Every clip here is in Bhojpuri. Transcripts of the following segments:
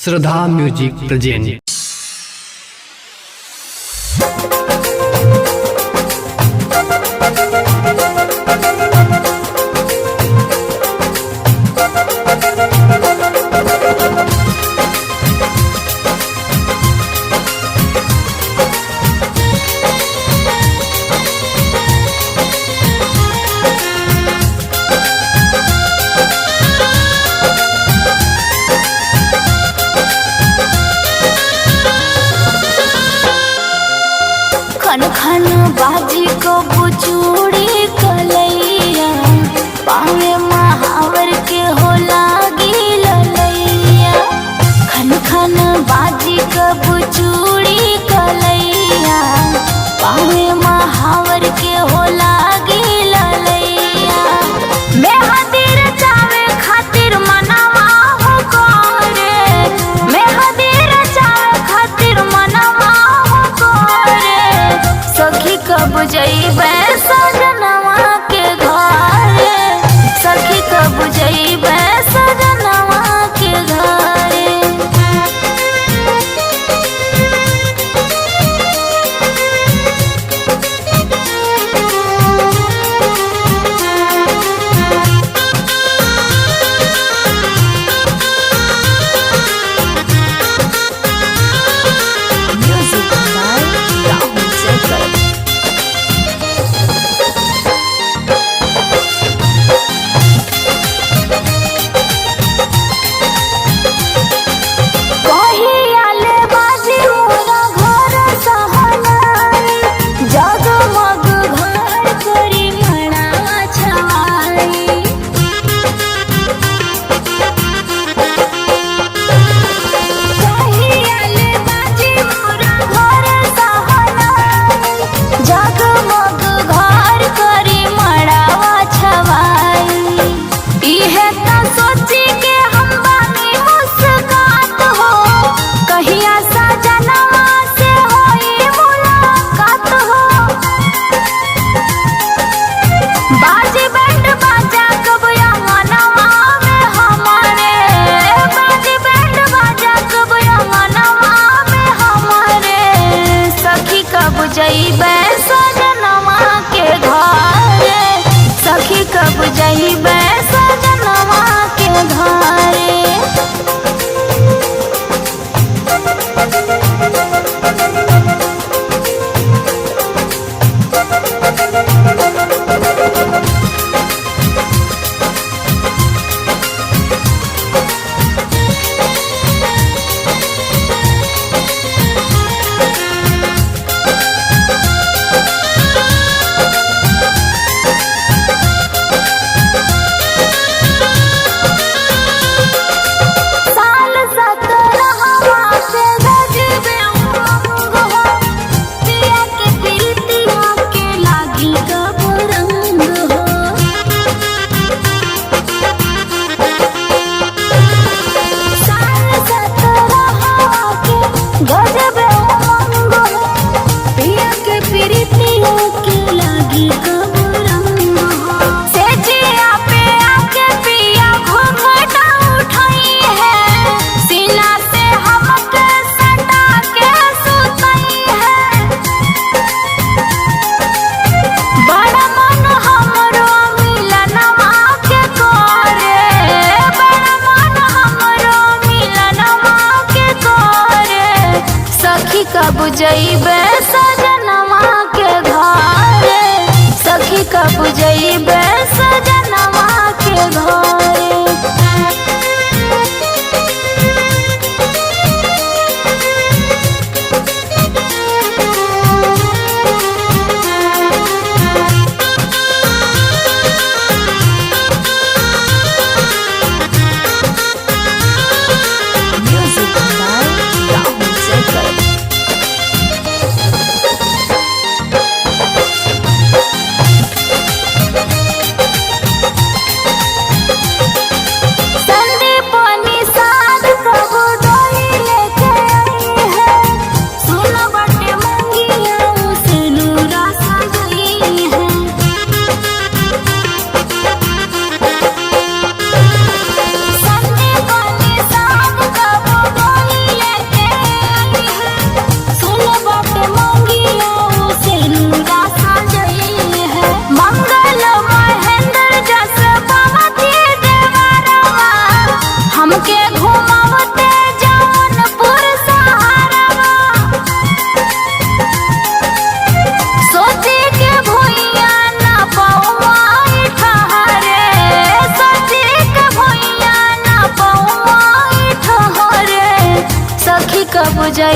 श्रद्धा म्यूजिक प्रेजेंट। खन बाजी को बुचूड़ी कलैया पावे महावर के हो लागी ललैया। खन खन बाजी को बुचूड़ी कलैया पावे महावर के हो लागी ललैया। मैं हदीर चावे खातिर मनवा हो गोरे, मैं हदीर चावे खातिर मनवा हो गोरे। सखी कब जइबे सजनवा के घरे, सखी कब जइबे सजनवा के घरे। Music by Rahul Sekar। जइबे सजनवा के घरे, सखी कब जइबे सजनवा के घरे। गजब उमंग पिया के प्रीतिया के लागी कब रंग। से जिया पे आके पिया घूंघटा उठाई है, सीना से हमके सटा के सुतई है। बड़ा मन हमरो मिलनवा के करे, बड़ा मन हमरो मिलनवा के करे। सखी कब जइबे सजनवा के घरे, सखी कब जइबे सजनवा के घरे। Music by Rahul Sekar।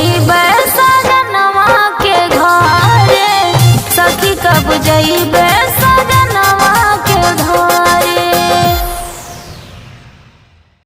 जइबे सजनवा के घरे, सखी कब जइबे सजनवा के घरे।